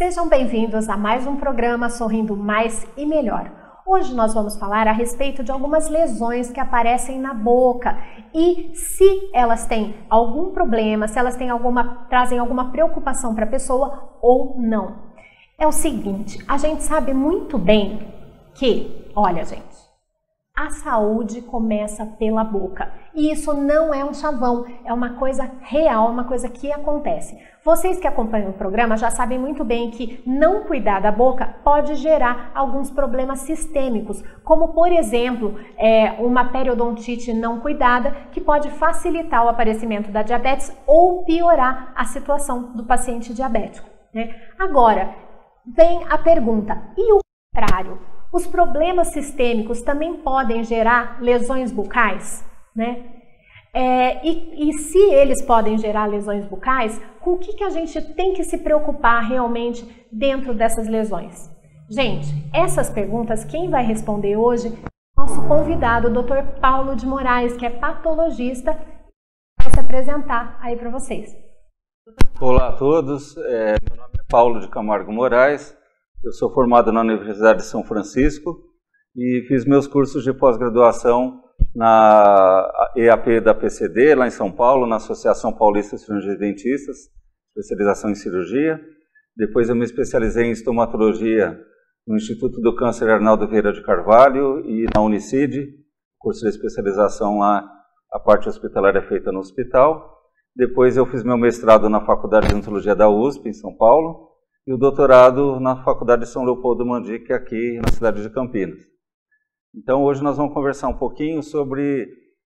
Sejam bem-vindos a mais um programa Sorrindo Mais e Melhor. Hoje nós vamos falar a respeito de algumas lesões que aparecem na boca e se elas têm algum problema, se elas trazem alguma preocupação para a pessoa ou não. É o seguinte, a gente sabe muito bem que, olha gente, a saúde começa pela boca e isso não é um chavão, é uma coisa real, uma coisa que acontece. Vocês que acompanham o programa já sabem muito bem que não cuidar da boca pode gerar alguns problemas sistêmicos, como por exemplo, uma periodontite não cuidada que pode facilitar o aparecimento da diabetes ou piorar a situação do paciente diabético, né? Agora, vem a pergunta, e o contrário? Os problemas sistêmicos também podem gerar lesões bucais, né? E se eles podem gerar lesões bucais, com o que a gente tem que se preocupar realmente dentro dessas lesões? Gente, essas perguntas quem vai responder hoje é o nosso convidado, o Dr. Paulo de Moraes, que é patologista, vai se apresentar aí para vocês. Olá a todos, meu nome é Paulo de Camargo Moraes. Eu sou formado na Universidade de São Francisco e fiz meus cursos de pós-graduação na EAP da PCD, lá em São Paulo, na Associação Paulista de Cirurgiões Dentistas, especialização em cirurgia. Depois eu me especializei em estomatologia no Instituto do Câncer Arnaldo Vieira de Carvalho e na Unicid, curso de especialização lá, a parte hospitalar é feita no hospital. Depois eu fiz meu mestrado na Faculdade de Odontologia da USP, em São Paulo, e o doutorado na Faculdade de São Leopoldo Mandique, aqui na cidade de Campinas. Então hoje nós vamos conversar um pouquinho sobre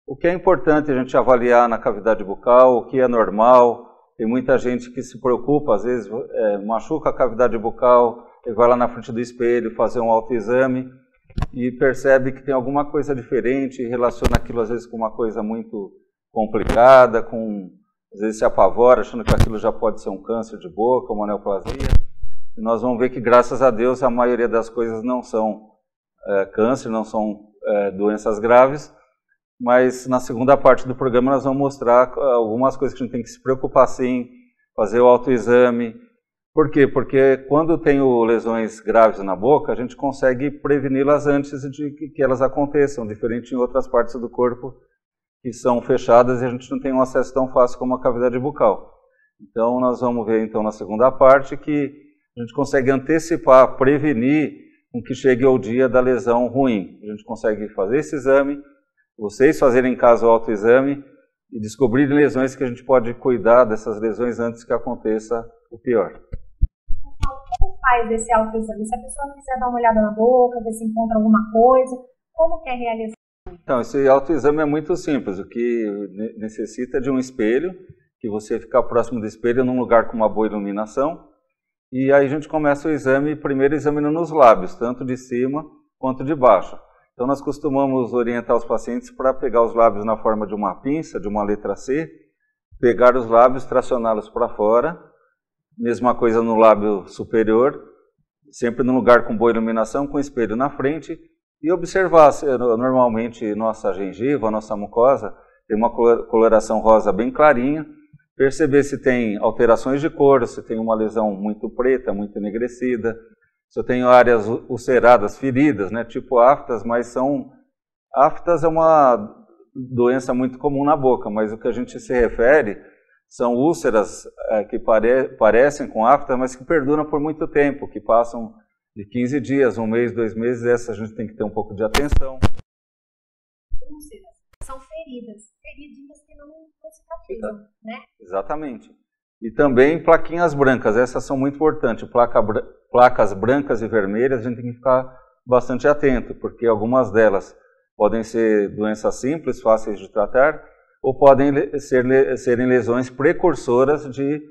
o que é importante a gente avaliar na cavidade bucal, o que é normal. Tem muita gente que se preocupa, às vezes machuca a cavidade bucal, e vai lá na frente do espelho fazer um autoexame e percebe que tem alguma coisa diferente, e relaciona aquilo às vezes com uma coisa muito complicada, às vezes se apavora, achando que aquilo já pode ser um câncer de boca, uma neoplasia. E nós vamos ver que, graças a Deus, a maioria das coisas não são câncer, não são doenças graves. Mas na segunda parte do programa nós vamos mostrar algumas coisas que a gente tem que se preocupar sim, fazer o autoexame. Por quê? Porque quando tem lesões graves na boca, a gente consegue preveni-las antes de que elas aconteçam, diferente em outras partes do corpo que são fechadas e a gente não tem um acesso tão fácil como a cavidade bucal. Então nós vamos ver então na segunda parte que a gente consegue antecipar, prevenir com que chegue ao dia da lesão ruim. A gente consegue fazer esse exame, vocês fazerem em casa o autoexame e descobrirem lesões que a gente pode cuidar dessas lesões antes que aconteça o pior. Como faz esse autoexame? Se a pessoa quiser dar uma olhada na boca, ver se encontra alguma coisa, como que é realizado? Então, esse autoexame é muito simples. O que necessita de um espelho, que você ficar próximo do espelho num lugar com uma boa iluminação. E aí a gente começa o exame, primeiro examinando os lábios, tanto de cima quanto de baixo. Então nós costumamos orientar os pacientes para pegar os lábios na forma de uma pinça, de uma letra C, pegar os lábios, tracioná-los para fora. Mesma coisa no lábio superior, sempre num lugar com boa iluminação, com o espelho na frente. E observar se normalmente nossa gengiva, nossa mucosa tem uma coloração rosa bem clarinha, perceber se tem alterações de cor, se tem uma lesão muito preta, muito enegrecida, se eu tenho áreas ulceradas, feridas, né, tipo aftas, mas aftas é uma doença muito comum na boca, mas o que a gente se refere são úlceras que parecem com aftas, mas que perduram por muito tempo, que passam de 15 dias, 1 mês, 2 meses, essa a gente tem que ter um pouco de atenção. São feridinhas que não cicatrizam, né? Exatamente. E também plaquinhas brancas, essas são muito importantes. Placas brancas e vermelhas, a gente tem que ficar bastante atento, porque algumas delas podem ser doenças simples, fáceis de tratar, ou podem serem lesões precursoras de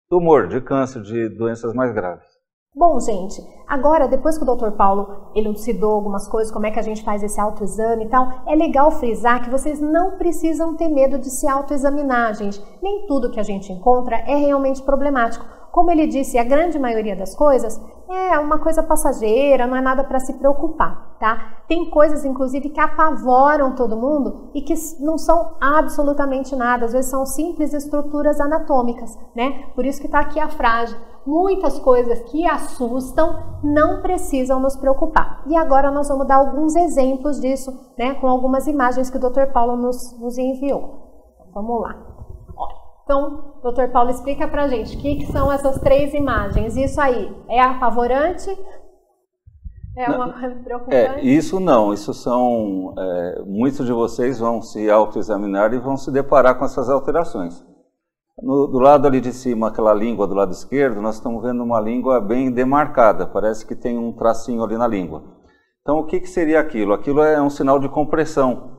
tumor, de câncer, de doenças mais graves. Bom, gente, agora, depois que o Dr. Paulo elucidou algumas coisas, como é que a gente faz esse autoexame e tal, é legal frisar que vocês não precisam ter medo de se autoexaminar, gente. Nem tudo que a gente encontra é realmente problemático. Como ele disse, a grande maioria das coisas é uma coisa passageira, não é nada para se preocupar, tá? Tem coisas, inclusive, que apavoram todo mundo e que não são absolutamente nada, às vezes são simples estruturas anatômicas, né? Por isso que está aqui a frase. muitas coisas que assustam não precisam nos preocupar. E agora nós vamos dar alguns exemplos disso, né, com algumas imagens que o Dr. Paulo nos enviou. Vamos lá. Então, Dr. Paulo, explica pra gente o que são essas 3 imagens. Isso aí é apavorante? É uma coisa preocupante? Isso não. Isso são... muitos de vocês vão se autoexaminar e vão se deparar com essas alterações. Do lado ali de cima, aquela língua do lado esquerdo, nós estamos vendo uma língua bem demarcada. Parece que tem um tracinho ali na língua. Então, o que seria aquilo? Aquilo é um sinal de compressão,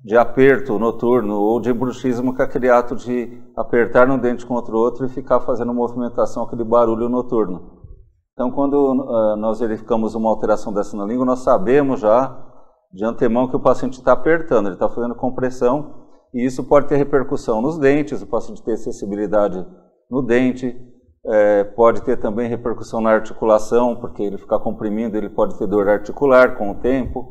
de aperto noturno ou de bruxismo, que é aquele ato de apertar um dente contra o outro e ficar fazendo movimentação, aquele barulho noturno. Então, quando nós verificamos uma alteração dessa na língua, nós sabemos já de antemão que o paciente está apertando, ele está fazendo compressão, e isso pode ter repercussão nos dentes, o paciente ter sensibilidade no dente, pode ter também repercussão na articulação, porque ele ficar comprimindo, ele pode ter dor articular com o tempo.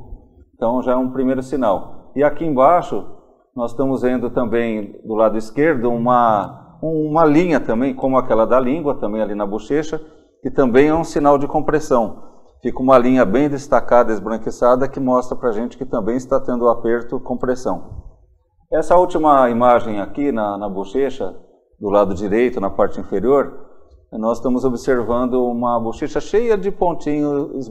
Então, já é um primeiro sinal. E aqui embaixo, nós estamos vendo também, do lado esquerdo, uma linha também, como aquela da língua, também ali na bochecha, que também é um sinal de compressão. Fica uma linha bem destacada, esbranquiçada, que mostra para a gente que também está tendo aperto, compressão. Essa última imagem aqui na bochecha, do lado direito, na parte inferior, nós estamos observando uma bochecha cheia de pontinhos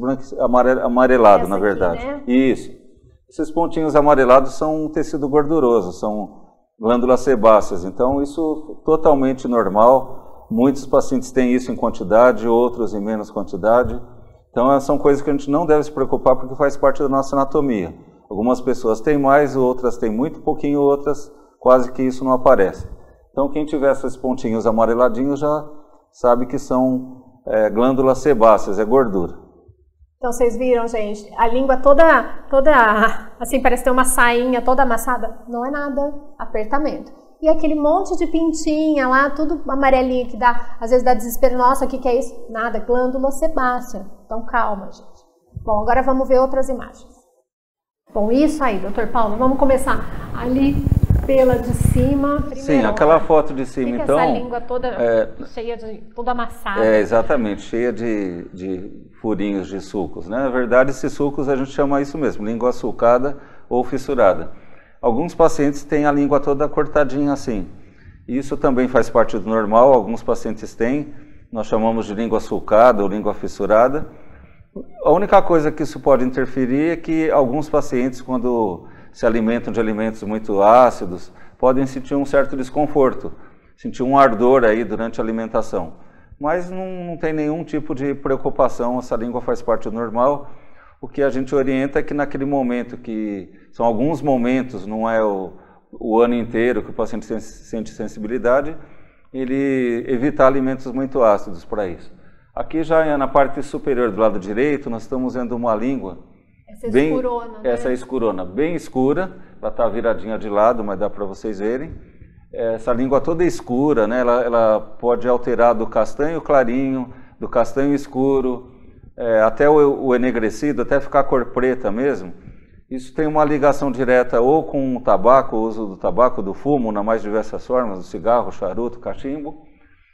amarelados, na verdade. Aqui, né? Isso. Esses pontinhos amarelados são um tecido gorduroso, são glândulas sebáceas. Então, isso é totalmente normal. Muitos pacientes têm isso em quantidade, outros em menos quantidade. Então, são coisas que a gente não deve se preocupar, porque faz parte da nossa anatomia. Algumas pessoas têm mais, outras têm muito pouquinho, outras quase que isso não aparece. Então, quem tiver esses pontinhos amareladinhos já sabe que são glândulas sebáceas, é gordura. Então, vocês viram, gente, a língua toda, assim, parece ter uma sainha toda amassada. Não é nada, apertamento. E aquele monte de pintinha lá, tudo amarelinho, que dá, às vezes dá desespero. Nossa, o que é isso? Nada, glândula sebácea. Então, calma, gente. Bom, agora vamos ver outras imagens. Bom, isso aí, Dr. Paulo, vamos começar ali pela de cima. Primeiro, sim, aquela foto de cima, então... essa língua toda cheia de... toda amassada. Exatamente, cheia de furinhos de sulcos, né? Na verdade, esses sulcos a gente chama isso mesmo, língua sulcada ou fissurada. Alguns pacientes têm a língua toda cortadinha assim. Isso também faz parte do normal, alguns pacientes têm. Nós chamamos de língua sulcada ou língua fissurada. A única coisa que isso pode interferir é que alguns pacientes, quando se alimentam de alimentos muito ácidos, podem sentir um certo desconforto, sentir um ardor aí durante a alimentação. Mas não tem nenhum tipo de preocupação, essa língua faz parte do normal. O que a gente orienta é que naquele momento, que são alguns momentos, não é o ano inteiro que o paciente sente sensibilidade, ele evitar alimentos muito ácidos para isso. Aqui já na parte superior do lado direito, nós estamos vendo uma língua bem escurona, né? Essa é escurona, bem escura, ela está viradinha de lado, mas dá para vocês verem. Essa língua toda escura, né? Ela pode alterar do castanho clarinho, do castanho escuro, até o enegrecido, até ficar cor preta mesmo. Isso tem uma ligação direta ou com o tabaco, o uso do tabaco, do fumo, nas mais diversas formas, do cigarro, charuto, cachimbo,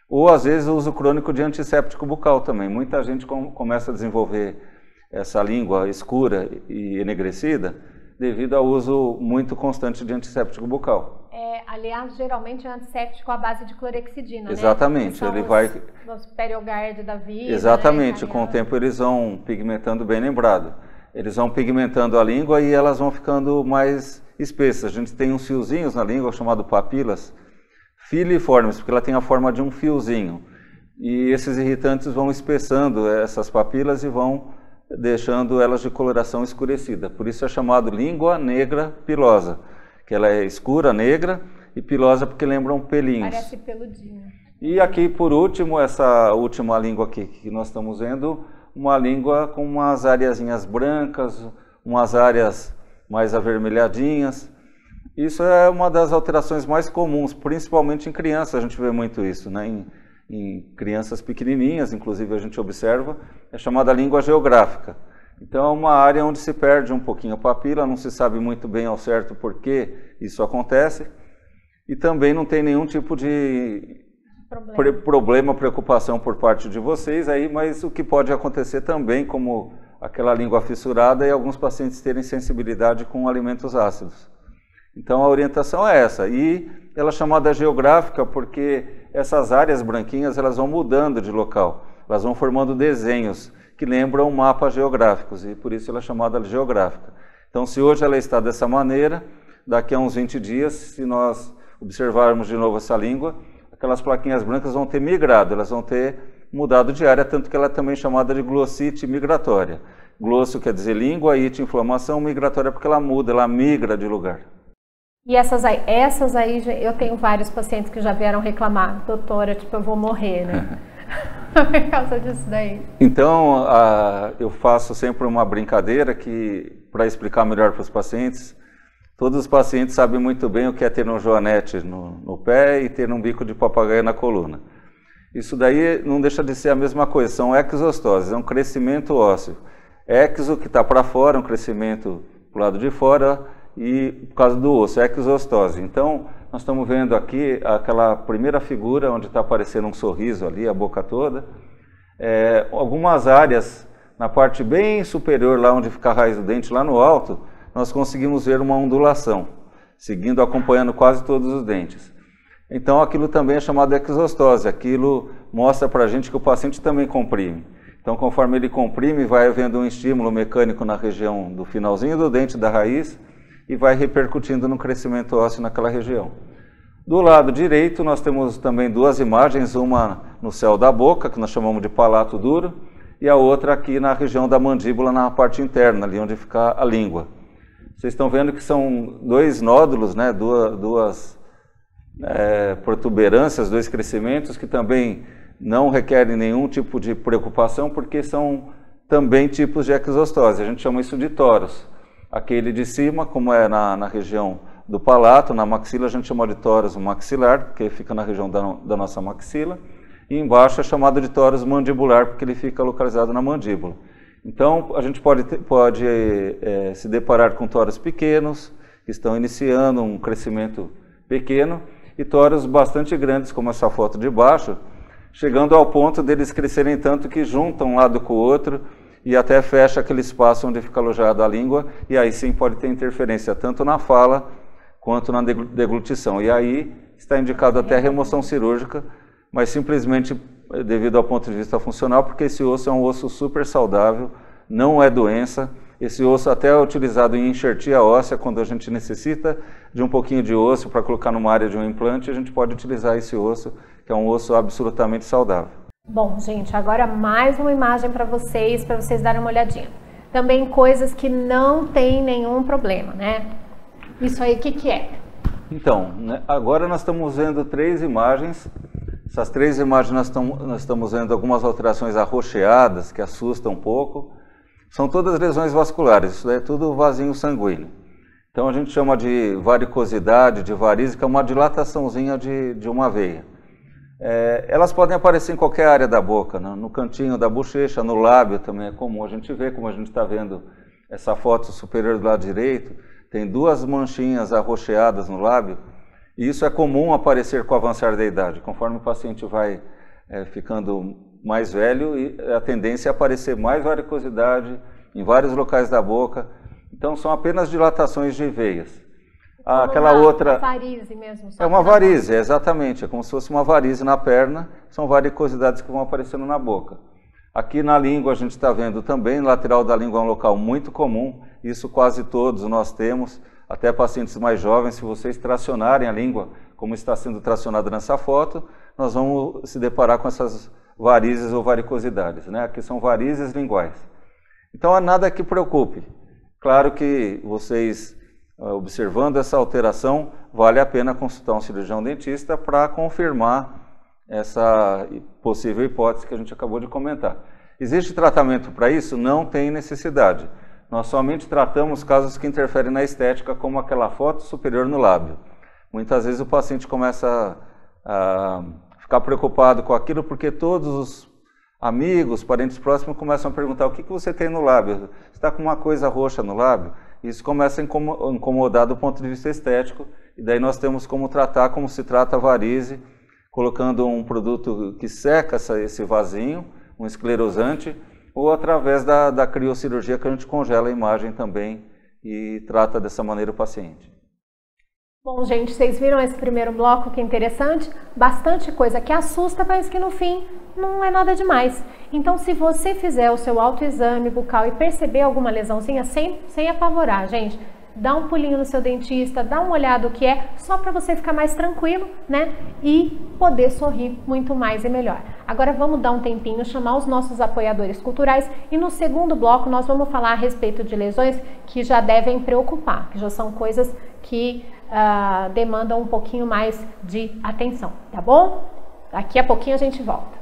ou às vezes o uso crônico de antisséptico bucal também. Muita gente começa a desenvolver essa língua escura e enegrecida devido ao uso muito constante de antisséptico bucal. Aliás, geralmente é antisséptico à base de clorexidina, exatamente, né? Ele vai... Os Periogard da vida, exatamente, né? Com o tempo eles vão pigmentando, bem lembrado. Eles vão pigmentando a língua e elas vão ficando mais espessas. A gente tem uns fiozinhos na língua chamados papilas filiformes, porque ela tem a forma de um fiozinho. E esses irritantes vão espessando essas papilas e vão deixando elas de coloração escurecida. Por isso é chamado língua negra pilosa, que ela é escura, negra, e pilosa porque lembram pelinhos. Parece peludinho. E aqui, por último, essa última língua aqui que nós estamos vendo, uma língua com umas areazinhas brancas, umas áreas mais avermelhadinhas. Isso é uma das alterações mais comuns, principalmente em crianças, a gente vê muito isso, né? Em crianças pequenininhas, inclusive a gente observa, é chamada língua geográfica. Então é uma área onde se perde um pouquinho a papila, não se sabe muito bem ao certo por que isso acontece, e também não tem nenhum tipo de problema, preocupação por parte de vocês, aí, mas o que pode acontecer também, como aquela língua fissurada e alguns pacientes terem sensibilidade com alimentos ácidos. Então a orientação é essa, e ela é chamada geográfica porque essas áreas branquinhas elas vão mudando de local, elas vão formando desenhos que lembram mapas geográficos, e por isso ela é chamada geográfica. Então se hoje ela está dessa maneira, daqui a uns 20 dias, se nós observarmos de novo essa língua, aquelas plaquinhas brancas vão ter migrado, elas vão ter mudado de área, tanto que ela é também chamada de glossite migratória. Glosso quer dizer língua, it inflamação, migratória porque ela muda, ela migra de lugar. E essas aí eu tenho vários pacientes que já vieram reclamar, doutora, tipo, eu vou morrer, né? Por causa disso daí. Então, eu faço sempre uma brincadeira que, para explicar melhor para os pacientes, todos os pacientes sabem muito bem o que é ter um joanete no pé e ter um bico de papagaio na coluna. Isso daí não deixa de ser a mesma coisa, são exostoses, é um crescimento ósseo. Exo que está para fora, um crescimento para o lado de fora, e por causa do osso, exostose. Então, nós estamos vendo aqui aquela primeira figura onde está aparecendo um sorriso ali, a boca toda. Algumas áreas, na parte bem superior, lá onde fica a raiz do dente, lá no alto, nós conseguimos ver uma ondulação, seguindo, acompanhando quase todos os dentes. Então, aquilo também é chamado exostose, aquilo mostra para a gente que o paciente também comprime. Então, conforme ele comprime, vai havendo um estímulo mecânico na região do finalzinho do dente da raiz, e vai repercutindo no crescimento ósseo naquela região. Do lado direito, nós temos também duas imagens, uma no céu da boca, que nós chamamos de palato duro, e a outra aqui na região da mandíbula, na parte interna, ali onde fica a língua. Vocês estão vendo que são dois nódulos, né, duas protuberâncias, dois crescimentos, que também não requerem nenhum tipo de preocupação, porque são também tipos de exostose. A gente chama isso de toros. Aquele de cima, como é na região do palato, na maxila, a gente chama de tórax maxilar, porque fica na região da nossa maxila. E embaixo é chamado de tórax mandibular, porque ele fica localizado na mandíbula. Então, a gente pode se deparar com tórax pequenos, que estão iniciando um crescimento pequeno, e tórax bastante grandes, como essa foto de baixo, chegando ao ponto deles crescerem tanto que juntam um lado com o outro, e até fecha aquele espaço onde fica alojada a língua, e aí sim pode ter interferência tanto na fala quanto na deglutição. E aí está indicado até remoção cirúrgica, mas simplesmente devido ao ponto de vista funcional, porque esse osso é um osso super saudável, não é doença. Esse osso até é utilizado em enxertia óssea, quando a gente necessita de um pouquinho de osso para colocar numa área de um implante, a gente pode utilizar esse osso, que é um osso absolutamente saudável. Bom, gente, agora mais uma imagem para vocês darem uma olhadinha. Também coisas que não tem nenhum problema, né? Isso aí, o que é? Então, né, agora nós estamos vendo 3 imagens. Essas 3 imagens nós estamos vendo algumas alterações arroxeadas, que assustam um pouco. São todas lesões vasculares, isso daí é tudo vasinho sanguíneo. Então a gente chama de varicosidade, de varize, que é uma dilataçãozinha de uma veia. Elas podem aparecer em qualquer área da boca, no cantinho da bochecha, no lábio também é comum. A gente vê, como a gente está vendo essa foto superior do lado direito, tem 2 manchinhas arroxeadas no lábio, e isso é comum aparecer com o avançar da idade. Conforme o paciente vai ficando mais velho, a tendência é aparecer mais varicosidade em vários locais da boca. Então são apenas dilatações de veias. Aquela outra varize mesmo. É uma varize, exatamente, é como se fosse uma varize na perna, são varicosidades que vão aparecendo na boca. Aqui na língua a gente está vendo também, lateral da língua é um local muito comum, isso quase todos nós temos, até pacientes mais jovens. Se vocês tracionarem a língua, como está sendo tracionada nessa foto, nós vamos se deparar com essas varizes ou varicosidades, né? Aqui são varizes linguais. Então, nada que preocupe. Claro que vocês, observando essa alteração, vale a pena consultar um cirurgião dentista para confirmar essa possível hipótese que a gente acabou de comentar. Existe tratamento para isso? Não tem necessidade. Nós somente tratamos casos que interferem na estética, como aquela foto superior no lábio. Muitas vezes o paciente começa a ficar preocupado com aquilo porque todos os amigos, parentes próximos começam a perguntar: o que você tem no lábio? Você está com uma coisa roxa no lábio? Isso começa a incomodar do ponto de vista estético, e daí nós temos como tratar como se trata a varize, colocando um produto que seca esse vasinho, um esclerosante, ou através da criocirurgia, que a gente congela a imagem também e trata dessa maneira o paciente. Bom, gente, vocês viram esse primeiro bloco, que é interessante? Bastante coisa que assusta, mas que no fim não é nada demais. Então, se você fizer o seu autoexame bucal e perceber alguma lesãozinha, sem apavorar, gente, dá um pulinho no seu dentista, dá uma olhada o que é, só para você ficar mais tranquilo, né? E poder sorrir muito mais e melhor. Agora vamos dar um tempinho, chamar os nossos apoiadores culturais e no segundo bloco nós vamos falar a respeito de lesões que já devem preocupar, que já são coisas que demandam um pouquinho mais de atenção, tá bom? Daqui a pouquinho a gente volta.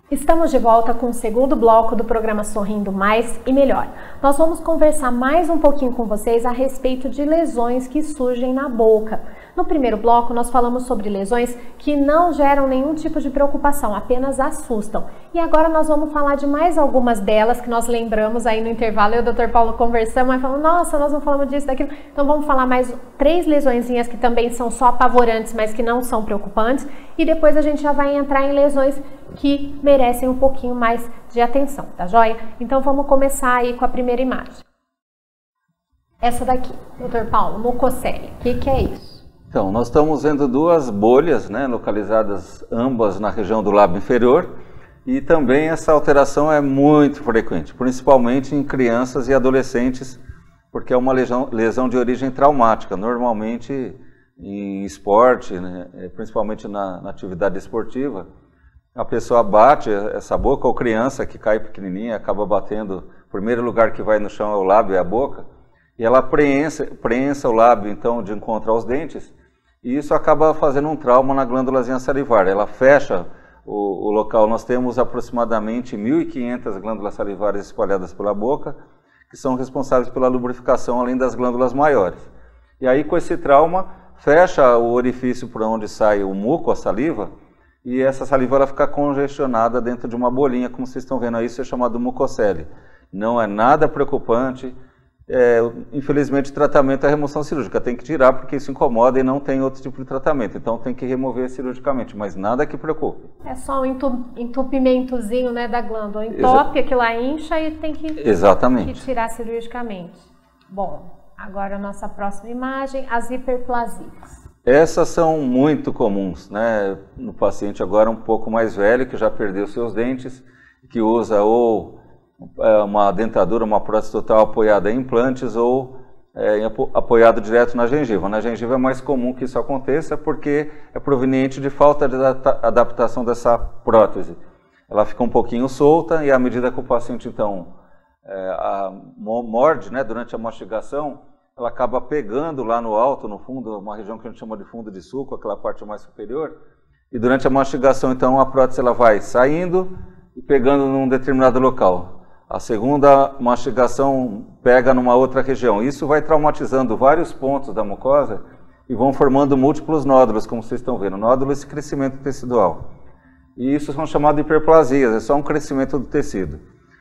Estamos de volta com o segundo bloco do programa Sorrindo Mais e Melhor. Nós vamos conversar mais um pouquinho com vocês a respeito de lesões que surgem na boca. No primeiro bloco, nós falamos sobre lesões que não geram nenhum tipo de preocupação, apenas assustam. E agora nós vamos falar de mais algumas delas que nós lembramos aí no intervalo. Eu e o Dr. Paulo conversamos e falamos, nossa, nós não falamos disso, daquilo. Então vamos falar mais 3 lesõezinhas que também são só apavorantes, mas que não são preocupantes. E depois a gente já vai entrar em lesões que merecem um pouquinho mais de atenção, tá joia? Então vamos começar aí com a primeira imagem. Essa daqui, Dr. Paulo, mucocele. O que é isso? Então, nós estamos vendo 2 bolhas, né, localizadas ambas na região do lábio inferior, e também essa alteração é muito frequente, principalmente em crianças e adolescentes, porque é uma lesão de origem traumática, normalmente em esporte, né, principalmente na atividade esportiva. A pessoa bate essa boca, ou criança que cai pequenininha, acaba batendo, o primeiro lugar que vai no chão é o lábio, é a boca, e ela prensa o lábio, então, de encontrar os dentes, e isso acaba fazendo um trauma na glândulazinha salivar. Ela fecha o local. Nós temos aproximadamente 1.500 glândulas salivares espalhadas pela boca, que são responsáveis pela lubrificação, além das glândulas maiores. E aí, com esse trauma, fecha o orifício por onde sai o muco, a saliva, e essa saliva ela fica congestionada dentro de uma bolinha, como vocês estão vendo aí, isso é chamado mucocele. Não é nada preocupante. Infelizmente, o tratamento é a remoção cirúrgica, tem que tirar porque isso incomoda e não tem outro tipo de tratamento, então tem que remover cirurgicamente, mas nada que preocupe. É só um entupimentozinho, né, da glândula, entope, aquilo lá incha e tem que tirar cirurgicamente. Bom, agora a nossa próxima imagem, as hiperplasias. Essas são muito comuns, né, no paciente agora um pouco mais velho, que já perdeu seus dentes, que usa ou uma dentadura, uma prótese total apoiada em implantes ou apoiado direto na gengiva. Na gengiva é mais comum que isso aconteça porque é proveniente de falta de adaptação dessa prótese. Ela fica um pouquinho solta e à medida que o paciente então morde, né, durante a mastigação, ela acaba pegando lá no alto, no fundo, uma região que a gente chama de fundo de suco, aquela parte mais superior, e durante a mastigação então a prótese ela vai saindo e pegando num determinado local. A segunda mastigação pega numa outra região. Isso vai traumatizando vários pontos da mucosa e vão formando múltiplos nódulos, como vocês estão vendo. Nódulo é esse crescimento tecidual. E isso são chamados de hiperplasias, é só um crescimento do tecido.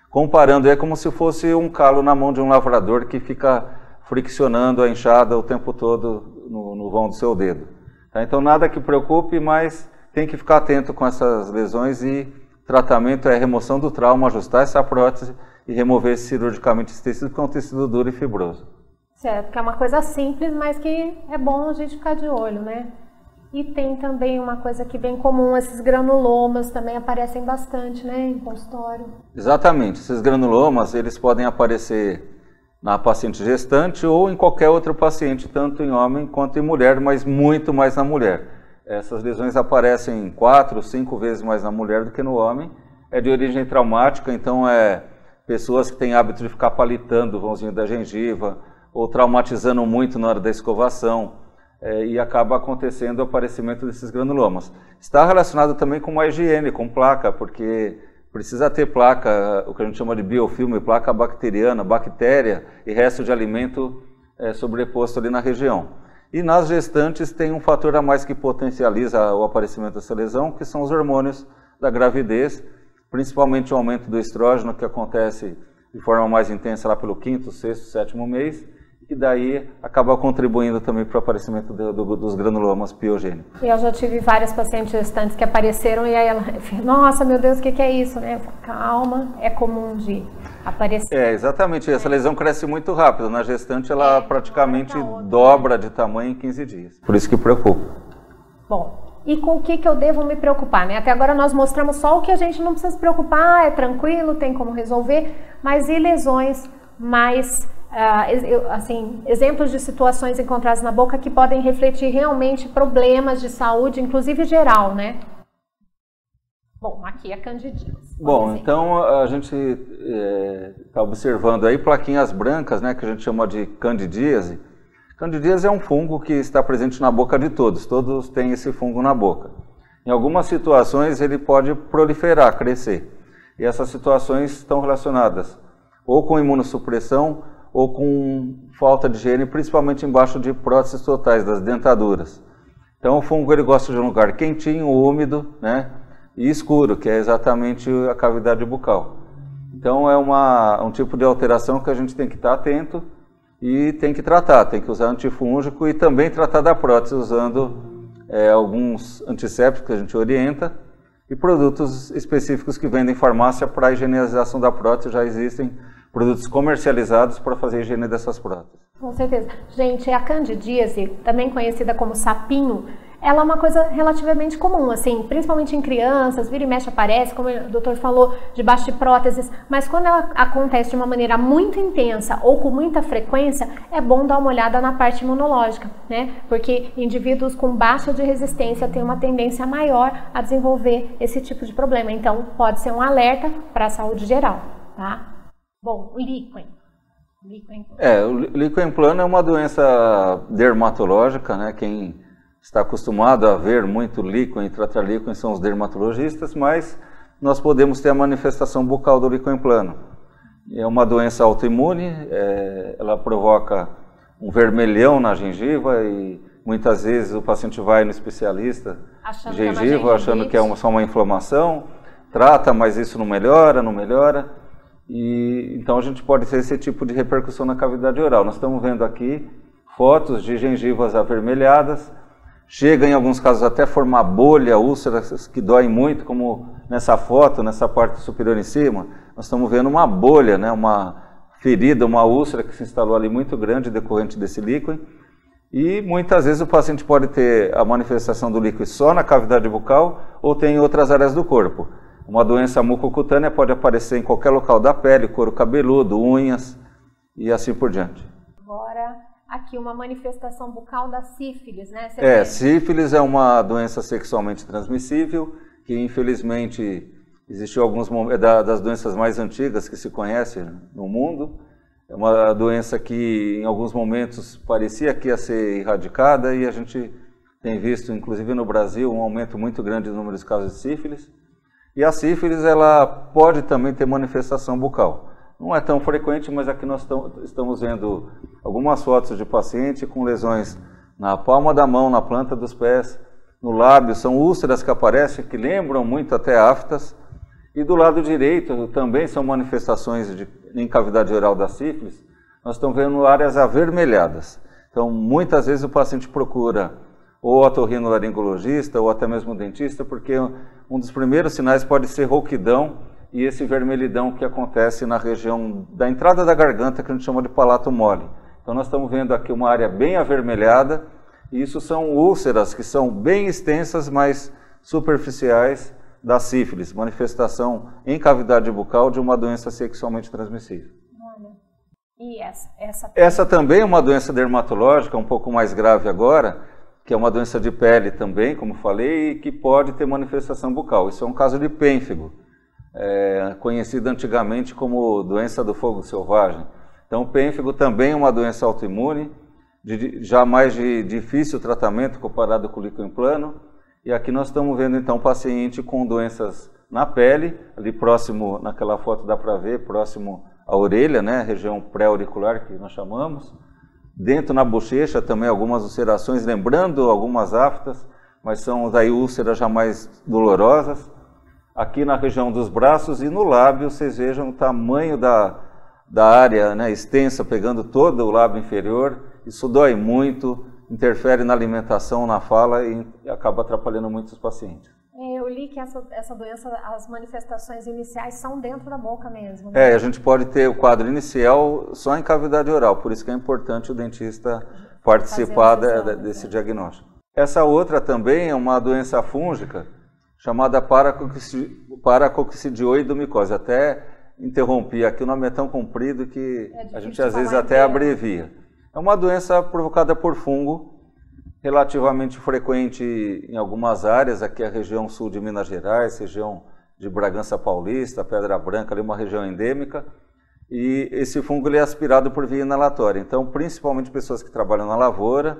Comparando, é como se fosse um calo na mão de um lavrador que fica friccionando a enxada o tempo todo no vão do seu dedo. Tá? Então nada que preocupe, mas tem que ficar atento com essas lesões e o tratamento é a remoção do trauma, ajustar essa prótese e remover cirurgicamente esse tecido, porque é um tecido duro e fibroso. Certo, que é uma coisa simples, mas que é bom a gente ficar de olho, né? E tem também uma coisa que é bem comum, esses granulomas também aparecem bastante, né, em consultório. Exatamente, esses granulomas, eles podem aparecer na paciente gestante ou em qualquer outro paciente, tanto em homem quanto em mulher, mas muito mais na mulher. Essas lesões aparecem 4 ou 5 vezes mais na mulher do que no homem. É de origem traumática, então pessoas que têm hábito de ficar palitando o vãozinho da gengiva ou traumatizando muito na hora da escovação e acaba acontecendo o aparecimento desses granulomas. Está relacionado também com uma higiene, com placa, porque precisa ter placa, o que a gente chama de biofilme, placa bacteriana, bactéria e resto de alimento sobreposto ali na região. E nas gestantes tem um fator a mais que potencializa o aparecimento dessa lesão, que são os hormônios da gravidez, principalmente o aumento do estrógeno, que acontece de forma mais intensa lá pelo 5º, 6º, 7º mês, e daí acaba contribuindo também para o aparecimento dos granulomas piogênicos. Eu já tive várias pacientes gestantes que apareceram e aí ela, nossa, meu Deus, o que é isso, né? Calma, é comum de aparecer. Exatamente, essa lesão cresce muito rápido, na gestante ela praticamente dobra de tamanho em 15 dias, por isso que preocupa. Bom, e com o que eu devo me preocupar, né? Até agora nós mostramos só o que a gente não precisa se preocupar, é tranquilo, tem como resolver, mas e lesões mais... assim, exemplos de situações encontradas na boca que podem refletir realmente problemas de saúde, inclusive geral, né? Bom, aqui é candidíase. Bom, então a gente está observando aí plaquinhas brancas, né, que a gente chama de candidíase. Candidíase é um fungo que está presente na boca de todos têm esse fungo na boca. Em algumas situações ele pode proliferar, crescer. E essas situações estão relacionadas ou com imunossupressão ou com falta de higiene, principalmente embaixo de próteses totais, das dentaduras. Então o fungo ele gosta de um lugar quentinho, úmido, né, e escuro, que é exatamente a cavidade bucal. Então é um tipo de alteração que a gente tem que estar atento e tem que tratar, tem que usar antifúngico e também tratar da prótese usando alguns antissépticos que a gente orienta e produtos específicos que vendem em farmácia para a higienização da prótese. Já existem produtos comercializados para fazer a higiene dessas próteses. Com certeza. Gente, a candidíase, também conhecida como sapinho, ela é uma coisa relativamente comum, assim, principalmente em crianças, vira e mexe aparece, como o doutor falou, debaixo de próteses, mas quando ela acontece de uma maneira muito intensa ou com muita frequência, é bom dar uma olhada na parte imunológica, né? Porque indivíduos com baixa de resistência têm uma tendência maior a desenvolver esse tipo de problema, então pode ser um alerta para a saúde geral, tá? Bom, o líquen. O líquen plano é uma doença dermatológica, né? Quem está acostumado a ver muito líquen e tratar líquen são os dermatologistas, mas nós podemos ter a manifestação bucal do líquen plano. É uma doença autoimune, ela provoca um vermelhão na gengiva e muitas vezes o paciente vai no especialista gengiva achando que é só uma inflamação, trata, mas isso não melhora. E então a gente pode ter esse tipo de repercussão na cavidade oral. Nós estamos vendo aqui fotos de gengivas avermelhadas, chega em alguns casos até formar bolha, úlceras que doem muito, como nessa foto, nessa parte superior em cima, nós estamos vendo uma bolha, né, uma ferida, uma úlcera que se instalou ali muito grande decorrente desse líquen. E muitas vezes o paciente pode ter a manifestação do líquen só na cavidade bucal ou tem em outras áreas do corpo. Uma doença mucocutânea pode aparecer em qualquer local da pele, couro cabeludo, unhas e assim por diante. Agora, aqui uma manifestação bucal da sífilis, né? Sífilis é uma doença sexualmente transmissível, que infelizmente existiu alguns momentos, das doenças mais antigas que se conhece no mundo. É uma doença que em alguns momentos parecia que ia ser erradicada e a gente tem visto, inclusive no Brasil, um aumento muito grande no número de casos de sífilis. E a sífilis, ela pode também ter manifestação bucal. Não é tão frequente, mas aqui nós estamos vendo algumas fotos de paciente com lesões na palma da mão, na planta dos pés, no lábio. São úlceras que aparecem, que lembram muito até aftas. E do lado direito também são manifestações em cavidade oral da sífilis. Nós estamos vendo áreas avermelhadas. Então, muitas vezes o paciente procura ou otorrinolaringologista ou até mesmo dentista, porque um dos primeiros sinais pode ser rouquidão e esse vermelhidão que acontece na região da entrada da garganta, que a gente chama de palato mole. Então nós estamos vendo aqui uma área bem avermelhada, e isso são úlceras que são bem extensas, mas superficiais da sífilis, manifestação em cavidade bucal de uma doença sexualmente transmissível. E essa também é uma doença dermatológica, um pouco mais grave agora, que é uma doença de pele também, como falei, e que pode ter manifestação bucal. Isso é um caso de pênfigo, conhecido antigamente como doença do fogo selvagem. Então, o pênfigo também é uma doença autoimune, já mais de difícil tratamento comparado com o líquen plano. E aqui nós estamos vendo então um paciente com doenças na pele, ali próximo, naquela foto dá para ver, próximo à orelha, né, região pré-auricular que nós chamamos. Dentro na bochecha também algumas ulcerações, lembrando algumas aftas, mas são daí úlceras já mais dolorosas. Aqui na região dos braços e no lábio, vocês vejam o tamanho da área, né, extensa, pegando todo o lábio inferior. Isso dói muito, interfere na alimentação, na fala e acaba atrapalhando muito os pacientes. Eu li que essa doença, as manifestações iniciais são dentro da boca mesmo. Né? A gente pode ter o quadro inicial só em cavidade oral, por isso que é importante o dentista participar desse diagnóstico. Essa outra também é uma doença fúngica, chamada paracoccidioidomicose. Até interrompi aqui, o nome é tão comprido que a gente às vezes até abrevia. É uma doença provocada por fungo, relativamente frequente em algumas áreas, aqui a região sul de Minas Gerais, região de Bragança Paulista, Pedra Branca, ali uma região endêmica, e esse fungo ele é aspirado por via inalatória. Então, principalmente pessoas que trabalham na lavoura,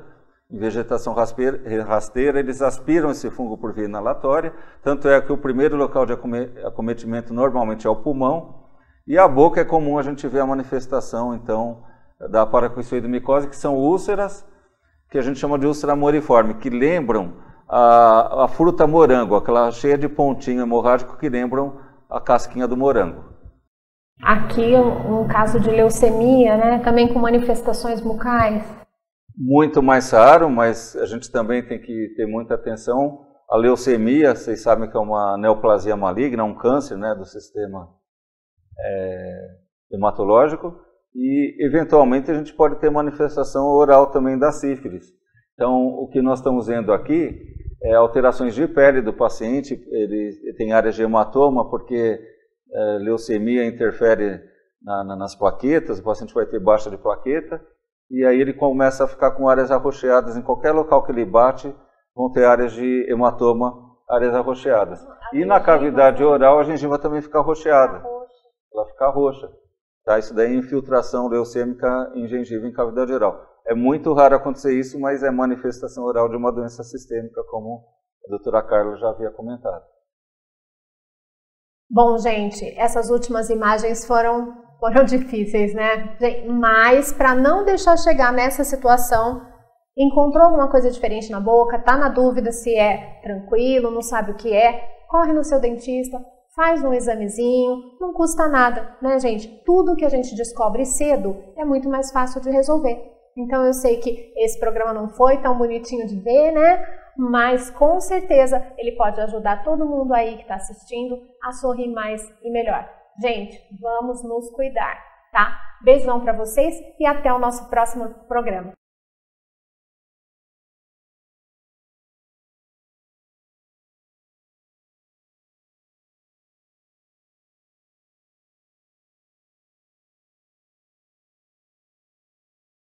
em vegetação rasteira, eles aspiram esse fungo por via inalatória, tanto é que o primeiro local de acometimento normalmente é o pulmão, e a boca é comum a gente ver a manifestação, então, da paracoccidioidomicose, que são úlceras, que a gente chama de úlcera moriforme, que lembram a fruta morango, aquela cheia de pontinho hemorrágico que lembram a casquinha do morango. Aqui um caso de leucemia, né? Também com manifestações bucais. Muito mais raro, mas a gente também tem que ter muita atenção. A leucemia, vocês sabem que é uma neoplasia maligna, um câncer, né, do sistema hematológico. E, eventualmente, a gente pode ter manifestação oral também da sífilis. Então, o que nós estamos vendo aqui é alterações de pele do paciente, ele tem áreas de hematoma, porque leucemia interfere nas plaquetas, o paciente vai ter baixa de plaqueta, e aí ele começa a ficar com áreas arroxeadas, em qualquer local que ele bate, vão ter áreas de hematoma, áreas arroxeadas. E na cavidade oral, a gengiva também fica arroxeada, ela fica roxa. Tá, isso daí é infiltração leucêmica em gengiva em cavidade oral. É muito raro acontecer isso, mas é manifestação oral de uma doença sistêmica, como a doutora Carla já havia comentado. Bom, gente, essas últimas imagens foram difíceis, né? Mas para não deixar chegar nessa situação, encontrou alguma coisa diferente na boca, tá na dúvida se é tranquilo, não sabe o que é, corre no seu dentista, faz um examezinho, não custa nada, né, gente? Tudo que a gente descobre cedo é muito mais fácil de resolver. Então eu sei que esse programa não foi tão bonitinho de ver, né? Mas com certeza ele pode ajudar todo mundo aí que está assistindo a sorrir mais e melhor. Gente, vamos nos cuidar, tá? Beijão para vocês e até o nosso próximo programa.